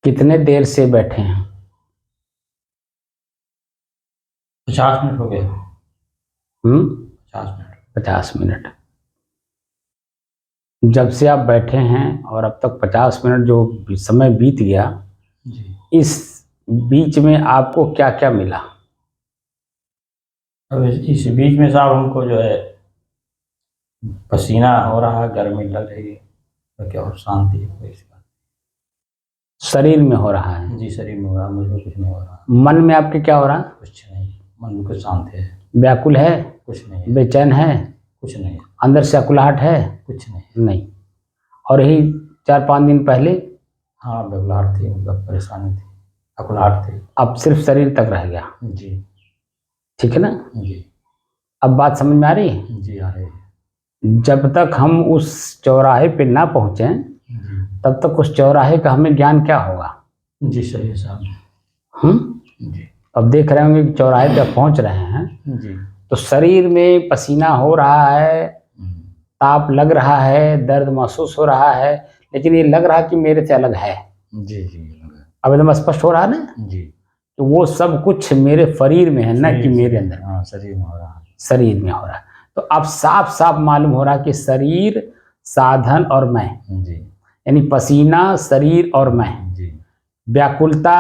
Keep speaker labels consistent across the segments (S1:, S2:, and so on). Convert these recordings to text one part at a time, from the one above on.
S1: कितने देर से बैठे हैं?
S2: 50 मिनट हो गए। 50 मिनट।
S1: 50 मिनट। जब से आप बैठे हैं और अब तक 50 मिनट जो समय बीत गया,
S2: जी।
S1: इस बीच में आपको क्या क्या मिला?
S2: अब इस बीच में साहब हमको जो है पसीना हो रहा है, गर्मी लग रही है, तो क्या और शांति है कोई इसका।
S1: शरीर में हो रहा है?
S2: जी, शरीर में हो रहा है, मुझे कुछ नहीं हो रहा।
S1: मन में आपके क्या हो रहा है?
S2: कुछ नहीं, मन बिल्कुल शांत है।
S1: व्याकुल है?
S2: कुछ नहीं है।
S1: बेचैन है?
S2: कुछ नहीं है।
S1: अंदर से अकुलाहट है?
S2: कुछ नहीं।
S1: नहीं। और यही 4-5 दिन पहले?
S2: हाँ, घबराहट थी, मतलब परेशानी थी, अकुलाहट थी।
S1: अब सिर्फ शरीर तक रह गया।
S2: जी।
S1: ठीक है ना?
S2: जी।
S1: अब बात समझ में आ रही है?
S2: जी, आ रही है।
S1: जब तक हम उस चौराहे पे ना पहुंचे
S2: जी।
S1: तब तक उस चौराहे का हमें ज्ञान क्या होगा?
S2: जी, सही है साहब। जी।
S1: अब देख रहे होंगे कि चौराहे पे पहुंच रहे हैं,
S2: जी।
S1: तो शरीर में पसीना हो रहा है, ताप लग रहा है, दर्द महसूस हो रहा है, लेकिन ये लग रहा कि मेरे से अलग है।
S2: जी। जी।
S1: अब एकदम स्पष्ट हो रहा है ना?
S2: जी।
S1: तो वो सब कुछ मेरे शरीर में है, ना कि मेरे अंदर।
S2: हाँ, शरीर में हो रहा है।
S1: शरीर में हो रहा है। तो अब साफ साफ मालूम हो रहा कि शरीर, साधन और मैं,
S2: जी।
S1: यानी पसीना, शरीर और मैं,
S2: जी।
S1: व्याकुलता,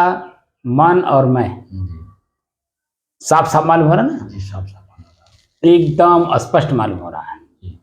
S1: मन और मैं,
S2: जी।
S1: साफ साफ मालूम हो रहा ना?
S2: जी, साफ साफ हो रहा है।
S1: एकदम स्पष्ट मालूम हो रहा है।
S2: जी।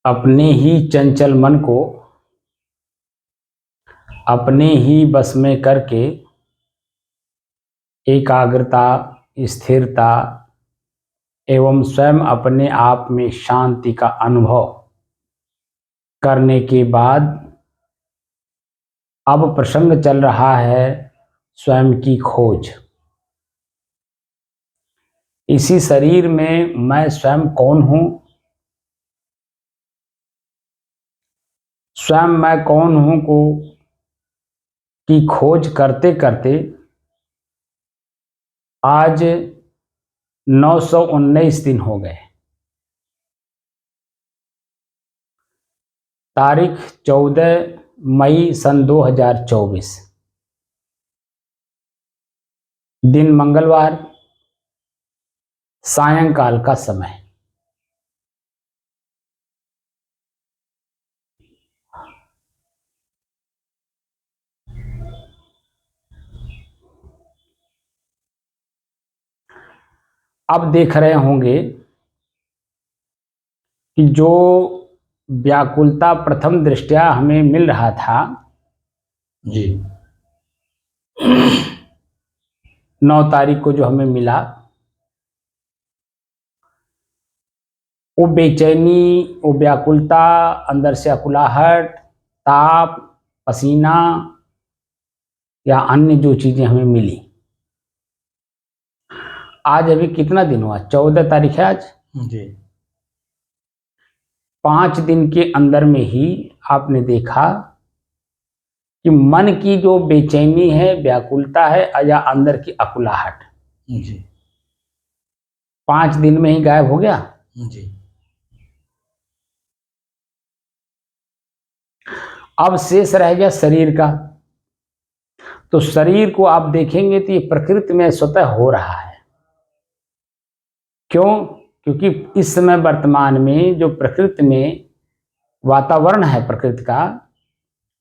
S1: अपने ही चंचल मन को अपने ही बस में करके एकाग्रता, स्थिरता एवं स्वयं अपने आप में शांति का अनुभव करने के बाद अब प्रसंग चल रहा है स्वयं की खोज। इसी शरीर में मैं स्वयं कौन हूं, स्वयं मैं कौन हूं को की खोज करते करते आज 919 दिन हो गए। तारीख 14 मई सन 2024, दिन मंगलवार, सायंकाल का समय। अब देख रहे होंगे कि जो व्याकुलता प्रथम दृष्टया हमें मिल रहा था,
S2: जी।
S1: 9 तारीख को जो हमें मिला, वो बेचैनी, वो व्याकुलता, अंदर से अकुलाहट, ताप, पसीना या अन्य जो चीजें हमें मिली, आज अभी कितना दिन हुआ? 14 तारीख है आज।
S2: जी।
S1: 5 दिन के अंदर में ही आपने देखा कि मन की जो बेचैनी है, व्याकुलता है या अंदर की अकुलाहट,
S2: जी।
S1: 5 दिन में ही गायब हो गया।
S2: जी।
S1: अब शेष रह गया शरीर का। तो शरीर को आप देखेंगे तो ये प्रकृति में स्वतः हो रहा है। क्यों? क्योंकि इस समय वर्तमान में जो प्रकृति में वातावरण है प्रकृति का,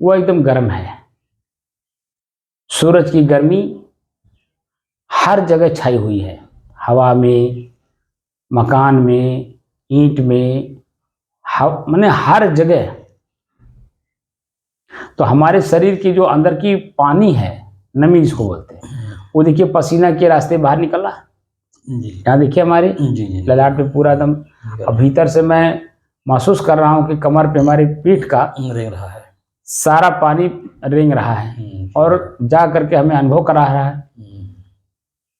S1: वो एकदम गर्म है। सूरज की गर्मी हर जगह छाई हुई है, हवा में, मकान में, ईंट में, माने हर जगह। तो हमारे शरीर की जो अंदर की पानी है, नमी जिसको बोलते हैं, वो देखिए पसीना के रास्ते बाहर निकला। यहाँ देखिए हमारे ललाट पे पूरा एकदम, अब भीतर से मैं महसूस कर रहा हूँ कि कमर पे हमारी पीठ का
S2: रेंग रहा है,
S1: सारा पानी रेंग रहा है और जा करके हमें अनुभव करा रहा है।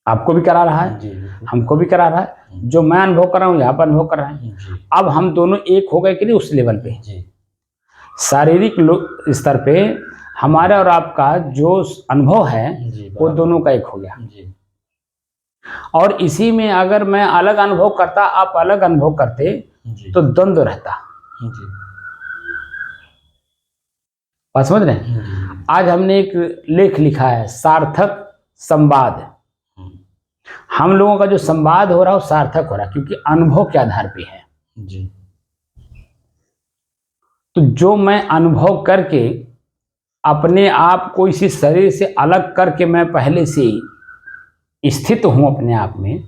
S1: आपको भी करा रहा है, हमको भी करा रहा है। जो मैं अनुभव कर रहा हूँ यहाँ पर अनुभव कर रहा है। अब हम दोनों एक हो गए कि नहीं? उस लेवल पे शारीरिक स्तर पे हमारा और आपका जो अनुभव है वो दोनों का एक हो गया। और इसी में अगर मैं अलग अनुभव करता, आप अलग अनुभव करते, तो द्वंद्व रहता। बात समझ रहे हैं? आज हमने एक लेख लिखा है, सार्थक संवाद। हम लोगों का जो संवाद हो रहा है वो सार्थक हो रहा है, क्योंकि अनुभव के आधार पे है। तो जो मैं अनुभव करके अपने आप को इसी शरीर से अलग करके मैं पहले से स्थित हूं अपने आप में,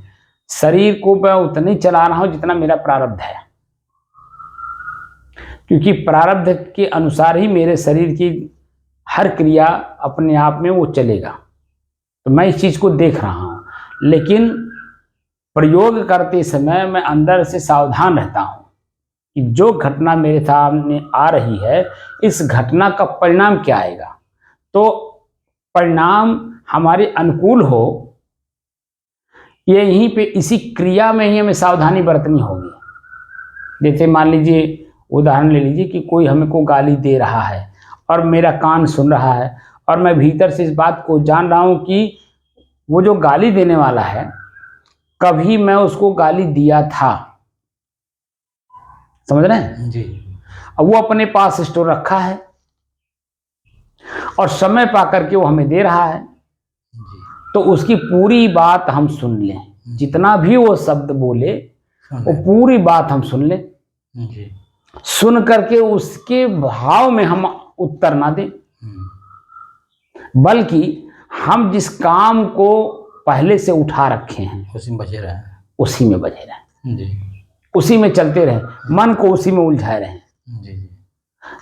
S1: शरीर को मैं उतना ही चला रहा हूं जितना मेरा प्रारब्ध है, क्योंकि प्रारब्ध के अनुसार ही मेरे शरीर की हर क्रिया अपने आप में वो चलेगा। तो मैं इस चीज को देख रहा हूं, लेकिन प्रयोग करते समय मैं अंदर से सावधान रहता हूं कि जो घटना मेरे सामने आ रही है, इस घटना का परिणाम क्या आएगा। तो परिणाम हमारे अनुकूल हो, यहीं पे इसी क्रिया में ही हमें सावधानी बरतनी होगी। जैसे मान लीजिए, उदाहरण ले लीजिए कि कोई हमें को गाली दे रहा है और मेरा कान सुन रहा है, और मैं भीतर से इस बात को जान रहा हूं कि वो जो गाली देने वाला है, कभी मैं उसको गाली दिया था। समझ रहे हैं जी? अब वो अपने पास स्टोर रखा है और समय पा करके वो हमें दे रहा है, तो उसकी पूरी बात हम सुन लें। जितना भी वो शब्द बोले वो पूरी बात हम सुन लें। सुन करके उसके भाव में हम उत्तर ना दें, बल्कि हम जिस काम को पहले से उठा रखे हैं
S2: उसी में बजे रहें,
S1: उसी में बजे रहें, उसी में चलते रहें, मन को उसी में उलझाए रहें।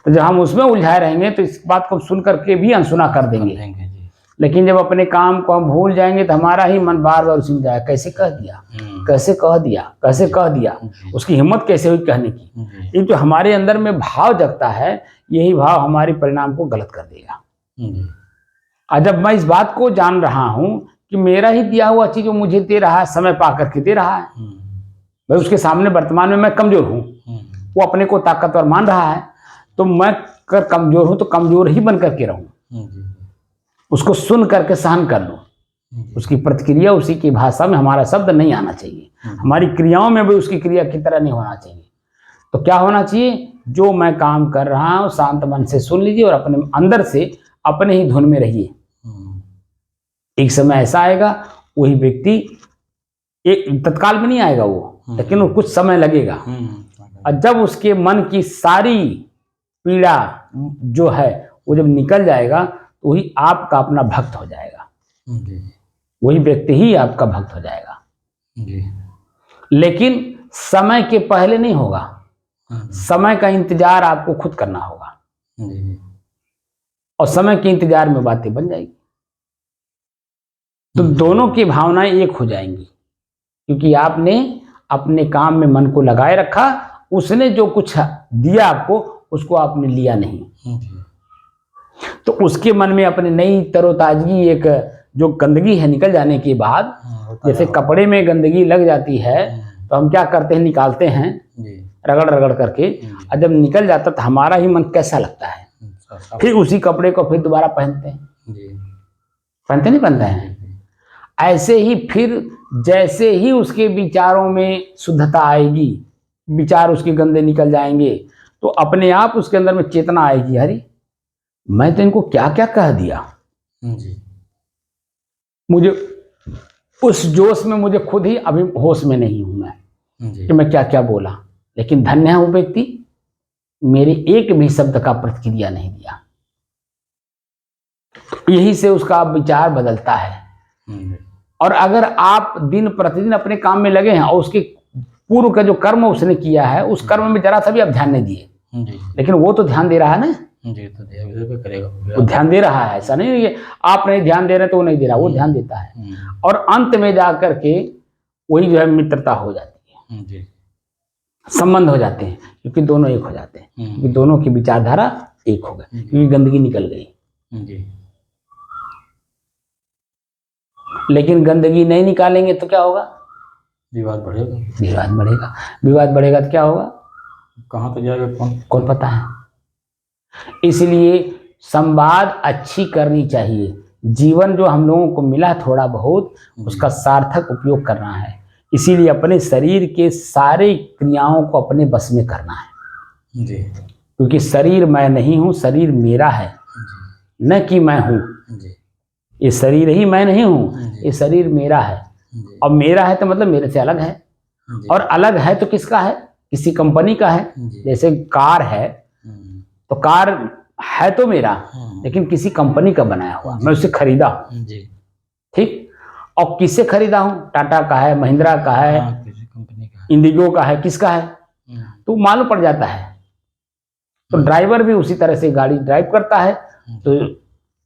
S1: तो जब हम उसमें उलझाए रहेंगे तो इस बात को सुन करके भी अनसुना कर देंगे। लेकिन जब अपने काम को हम भूल जाएंगे तो हमारा ही मन बार बार उसी में जाएगा, कैसे कह दिया, कैसे कह दिया, कैसे कह दिया, उसकी हिम्मत कैसे हुई कहने की। ये जो हमारे अंदर में भाव जगता है, यही भाव हमारे परिणाम को गलत कर देगा। और जब मैं इस बात को जान रहा हूं कि मेरा ही दिया हुआ चीज जो मुझे दे रहा है, समय पा करके दे रहा है, भाई उसके सामने वर्तमान में मैं कमजोर हूं, वो अपने को ताकतवर मान रहा है, तो मैं अगर कमजोर हूं तो कमजोर ही बन करके रहूं, उसको सुन करके सहन कर लूं। उसकी प्रतिक्रिया, उसी की भाषा में हमारा शब्द नहीं आना चाहिए, हमारी क्रियाओं में भी उसकी क्रिया की तरह नहीं होना चाहिए। तो क्या होना चाहिए? जो मैं काम कर रहा हूं शांत मन से सुन लीजिए और अपने अंदर से अपने ही धुन में रहिए। एक समय ऐसा आएगा, वही व्यक्ति एक तत्काल में नहीं आएगा वो, लेकिन वो कुछ समय लगेगा। और जब उसके मन की सारी पीड़ा जो है वो जब निकल जाएगा, तो वही आपका अपना भक्त हो जाएगा, वही व्यक्ति ही आपका भक्त हो जाएगा। लेकिन समय के पहले नहीं होगा, समय का इंतजार आपको खुद करना होगा, और समय के इंतजार में बातें बन जाएगी। तो दोनों की भावनाएं एक हो जाएंगी, क्योंकि आपने अपने काम में मन को लगाए रखा, उसने जो कुछ दिया आपको उसको आपने लिया नहीं। तो उसके मन में अपने नई तरोताजगी, एक जो गंदगी है निकल जाने के बाद, जैसे कपड़े में गंदगी लग जाती है तो हम क्या करते हैं, निकालते हैं रगड़ रगड़ करके, और जब निकल जाता तो हमारा ही मन कैसा लगता है, फिर उसी कपड़े को फिर दोबारा पहनते हैं, पहनते नहीं पहनते हैं। ऐसे ही फिर जैसे ही उसके विचारों में शुद्धता आएगी, विचार उसके गंदे निकल जाएंगे, तो अपने आप उसके अंदर में चेतना आएगी, अरे मैं तो इनको क्या क्या कह दिया।
S2: जी
S1: मुझे उस जोश में मुझे खुद ही अभी होश में नहीं हूं मैं
S2: जी
S1: कि मैं क्या क्या बोला। लेकिन धन्य है वो व्यक्ति, मेरे एक भी शब्द का प्रतिक्रिया नहीं दिया। यही से उसका विचार बदलता है। और अगर आप दिन प्रतिदिन अपने काम में लगे हैं और उसके पूर्व का जो कर्म उसने किया है उस कर्म में जरा सा भी आप ध्यान नहीं दिए, लेकिन वो तो ध्यान दे रहा है ना।
S2: जी तो करेगा
S1: वो ध्यान दे रहा है, ऐसा नहीं है कि आप नहीं ध्यान दे रहे तो वो नहीं दे रहा, वो ध्यान देता है। और अंत में जाकर के वही जो है मित्रता हो जाती है,
S2: जी
S1: संबंध हो जाते हैं, क्योंकि दोनों एक हो जाते हैं, क्योंकि दोनों की विचारधारा एक हो गई, क्योंकि गंदगी निकल गई।
S2: जी
S1: लेकिन गंदगी नहीं निकालेंगे तो क्या होगा?
S2: विवाद बढ़ेगा।
S1: विवाद बढ़ेगा। विवाद बढ़ेगा तो क्या होगा?
S2: कहाँ तक जाएगा
S1: कौन पता है। इसलिए संवाद अच्छी करनी चाहिए। जीवन जो हम लोगों को मिला थोड़ा बहुत, उसका सार्थक उपयोग करना है। इसीलिए अपने शरीर के सारे क्रियाओं को अपने बस में करना है
S2: जी,
S1: क्योंकि शरीर मैं नहीं हूँ, शरीर मेरा है, न कि मैं हूँ। ये शरीर ही मैं नहीं हूँ, ये शरीर मेरा है। और मेरा है तो मतलब मेरे से अलग है, और अलग है तो किसका है? किसी कंपनी का है। जैसे कार है तो कार है तो मेरा, लेकिन किसी कंपनी का बनाया हुआ, मैं उसे खरीदा हूँ, ठीक। और किससे खरीदा हूँ? टाटा का है, महिंद्रा का है,
S2: किसी कंपनी का,
S1: इंडिगो का है, किसका है तो मालूम पड़ जाता है। तो ड्राइवर भी उसी तरह से गाड़ी ड्राइव करता है, तो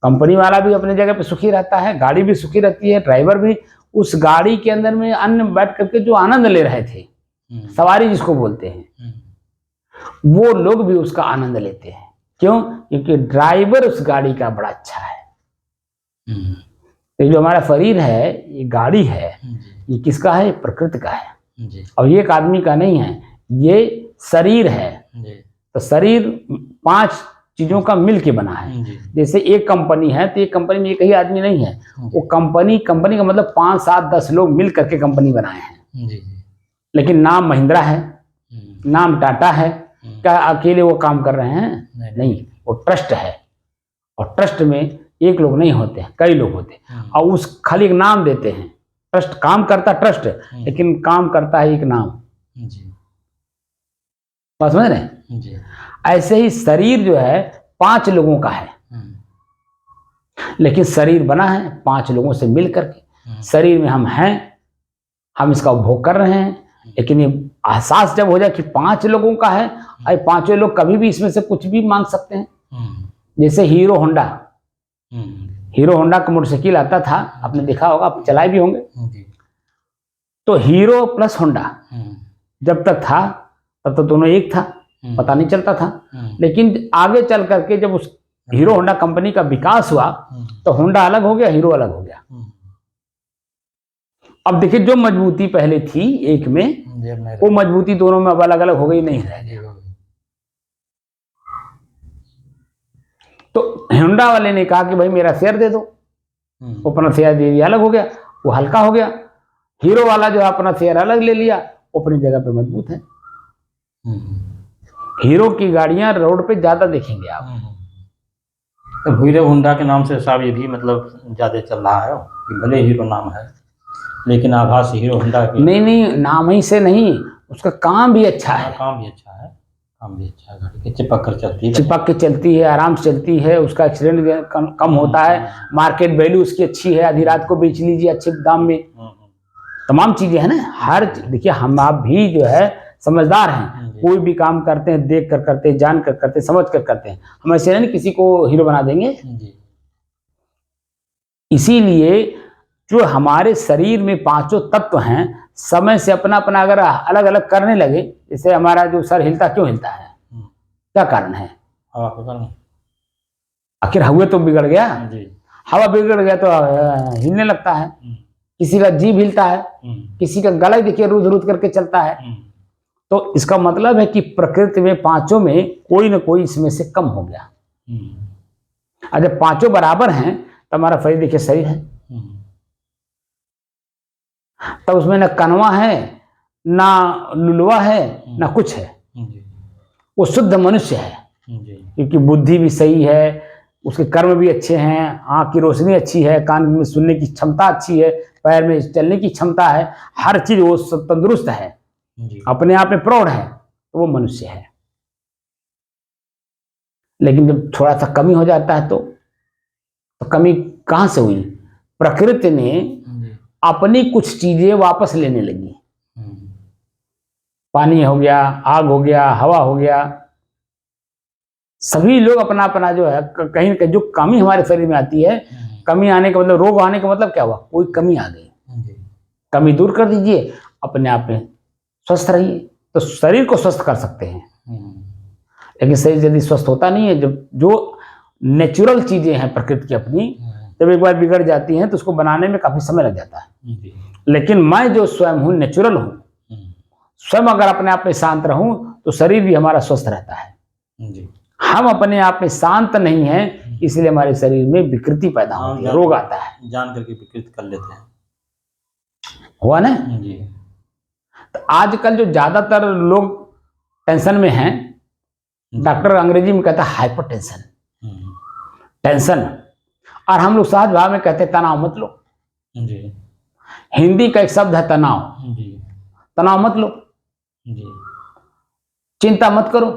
S1: कंपनी वाला भी अपनी जगह पे सुखी रहता है, गाड़ी भी सुखी रहती है, ड्राइवर भी। उस गाड़ी के अंदर में अन्य बैठ करके जो आनंद ले रहे थे, सवारी जिसको बोलते हैं, वो लोग भी उसका आनंद लेते हैं। क्यों? क्योंकि ड्राइवर उस गाड़ी का बड़ा अच्छा है। ये जो हमारा शरीर है, ये गाड़ी है, ये किसका है? प्रकृति का है, और ये एक आदमी का नहीं है, ये शरीर है। तो शरीर 5 चीजों का मिल के बना है। जैसे एक कंपनी है तो एक कंपनी में एक ही आदमी नहीं है, वो कंपनी का मतलब 5, 7, 10 लोग मिल करके कंपनी बनाए हैं। लेकिन नाम महिंद्रा है, नाम टाटा है, क्या अकेले वो काम कर रहे हैं? नहीं, वो ट्रस्ट है, और ट्रस्ट में एक लोग नहीं होते हैं, कई लोग होते हैं, और उस खाली एक नाम देते हैं। ट्रस्ट काम करता ट्रस्ट, लेकिन काम करता है एक नाम। बात समझ रहे हैं? ऐसे ही शरीर जो है 5 लोगों का है, लेकिन शरीर बना है 5 लोगों से मिल करके। शरीर में हम हैं, हम इसका उपभोग कर रहे हैं, लेकिन ये एहसास जब हो जाए कि 5 लोगों का है, और 5 लोग कभी भी इसमें से कुछ भी मांग सकते हैं। जैसे हीरो होंडा का मोटरसाइकिल आता था, आपने देखा होगा, आप चलाए भी होंगे। तो हीरो प्लस होंडा जब तक था तब तो दोनों एक था, पता नहीं चलता था। लेकिन आगे चल करके जब उस हीरो होंडा कंपनी का विकास हुआ तो होंडा अलग हो गया, हीरो अलग हो गया। अब देखिए, जो मजबूती पहले थी एक में, वो मजबूती दोनों में अब अलग अलग हो गई, नहीं रह गई। तो होंडा वाले ने कहा कि भाई मेरा शेयर दे दो, वो अपना शेयर दे दिया, अलग हो गया, वो हल्का हो गया। हीरो वाला जो अपना शेयर अलग ले लिया, वो अपनी जगह पे मजबूत है। हीरो की गाड़ियां रोड पे ज्यादा देखेंगे आप।
S2: तो हीरो होंडा के नाम से साहब ये भी मतलब ज्यादा चल रहा है कि भले हीरो नाम है, लेकिन आभास हीरो होंडा की
S1: नहीं, नाम ही से नहीं, उसका काम भी अच्छा है।
S2: काम भी अच्छा है, गाड़ी के चिपक कर
S1: चलती है, आराम से चलती है, उसका एक्सीडेंट कम होता है, मार्केट वैल्यू उसकी अच्छी है, आधी रात को बेच लीजिए अच्छे दाम में। तमाम चीजें है ना, हर देखिए, हम आप भी जो है समझदार हैं, कोई भी काम करते हैं देख कर करते हैं, जान कर करते हैं, समझ कर करते हैं। हम ऐसे नहीं किसी को हीरो बना देंगे। इसीलिए जो हमारे शरीर में 5 तत्व हैं, समय से अपना अपना अगर अलग अलग करने लगे, जैसे हमारा जो सर हिलता, क्यों हिलता है? क्या कारण है? आखिर हवा तो बिगड़ गया, हवा बिगड़ गया तो हिलने लगता है। किसी का जीभ हिलता है, किसी का गला देखिए रुध रुध करके चलता है। तो इसका मतलब है कि प्रकृति में 5 में कोई ना कोई इसमें से कम हो गया। और जब 5 बराबर हैं तो हमारा शरीर देखिए शरीर है, तब उसमें ना कनवा है, ना लुलवा है, ना कुछ है। वो शुद्ध मनुष्य है, क्योंकि बुद्धि भी सही है, उसके कर्म भी अच्छे हैं, आँख की रोशनी अच्छी है, कान में सुनने की क्षमता अच्छी है, पैर में चलने की क्षमता है, हर चीज वो तंदुरुस्त है, अपने आप में प्रौढ़ है, तो वो मनुष्य है। लेकिन जब थोड़ा सा कमी हो जाता है तो कमी कहां से हुई? प्रकृति ने अपनी कुछ चीजें वापस लेने लगी। पानी हो गया, आग हो गया, हवा हो गया, सभी लोग अपना अपना जो है कहीं कहीं जो कमी हमारे शरीर में आती है, कमी आने का मतलब, रोग आने का मतलब क्या हुआ? कोई कमी आ गई, कमी दूर कर दीजिए, अपने आप में स्वस्थ रहिए, तो शरीर को स्वस्थ कर सकते हैं। लेकिन शरीर यदि स्वस्थ होता नहीं है, जब जो नेचुरल चीजें हैं प्रकृति की अपनी, जब एक बार बिगड़ जाती हैं तो उसको बनाने में काफी समय लग जाता है। लेकिन मैं जो स्वयं हूँ, नेचुरल हूँ, स्वयं अगर अपने आप में शांत रहूं तो शरीर भी हमारा स्वस्थ रहता है। हम अपने आप में शांत नहीं हैं, इसलिए हमारे शरीर में विकृति पैदा होती है, रोग आता है,
S2: जान करके विकृत कर लेते हैं।
S1: हुआ ना जी। तो आजकल जो ज्यादातर लोग टेंशन में हैं, डॉक्टर अंग्रेजी में कहता है हाइपर टेंशन, टेंशन, और हम लोग सहज भाव में कहते हैं तनाव मत लो। हिंदी का एक शब्द है तनाव, तनाव मत लो, चिंता मत करो,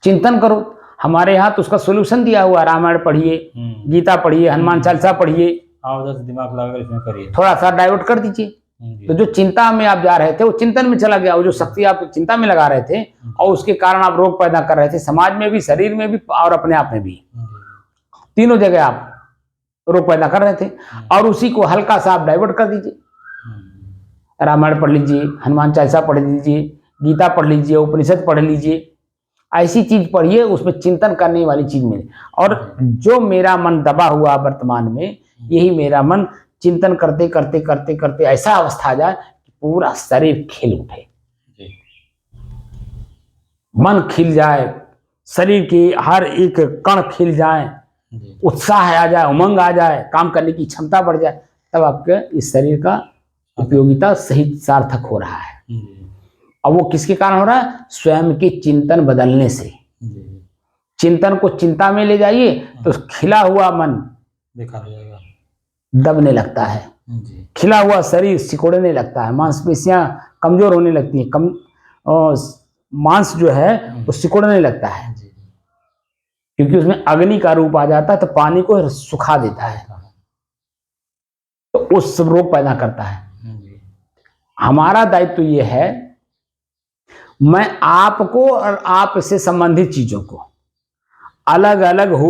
S1: चिंतन करो। हमारे यहाँ तो उसका सोल्यूशन दिया हुआ, रामायण पढ़िए, गीता पढ़िए, हनुमान चालीसा पढ़िए,
S2: उधर से दिमाग लगाकर इसमें करिए,
S1: थोड़ा सा डाइवर्ट कर दीजिए। तो जो चिंता में आप जा रहे थे वो चिंतन में चला गया, वो जो शक्ति आप चिंता में लगा रहे थे और उसके कारण आप रोग पैदा कर रहे थे, समाज में भी, शरीर में भी और अपने आप में भी, तीनों जगह आप रोग पैदा कर रहे थे। और उसी को हल्का सा आप डाइवर्ट कर दीजिए, रामायण पढ़ लीजिए, हनुमान चालीसा पढ़ लीजिए, गीता पढ़ लीजिए, उपनिषद पढ़ लीजिए, ऐसी चीज पढ़िए उसमें चिंतन करने वाली चीज मिले। और जो मेरा मन दबा हुआ वर्तमान में, यही मेरा मन चिंतन करते करते करते करते ऐसा अवस्था आ जाए कि पूरा शरीर खिल उठे, मन खिल जाए, शरीर की हर एक कण खिल जाए, उत्साह आ जाए, उमंग आ जाए, काम करने की क्षमता बढ़ जाए, तब आपके इस शरीर का उपयोगिता सही सार्थक हो रहा है। और वो किसके कारण हो रहा है? स्वयं के चिंतन बदलने से। चिंतन को चिंता में ले जाइए तो खिला हुआ मन
S2: बेकार हो जाएगा,
S1: दबने लगता है, खिला हुआ शरीर सिकुड़ने लगता है, मांसपेशियां कमजोर होने लगती हैं, मांस जो है वो सिकुड़ने लगता है, क्योंकि उसमें अग्नि का रूप आ जाता है, तो पानी को सुखा देता है, तो उस रोग पैदा करता है। हमारा दायित्व तो ये है, मैं आपको और आप से संबंधित चीजों को अलग अलग हो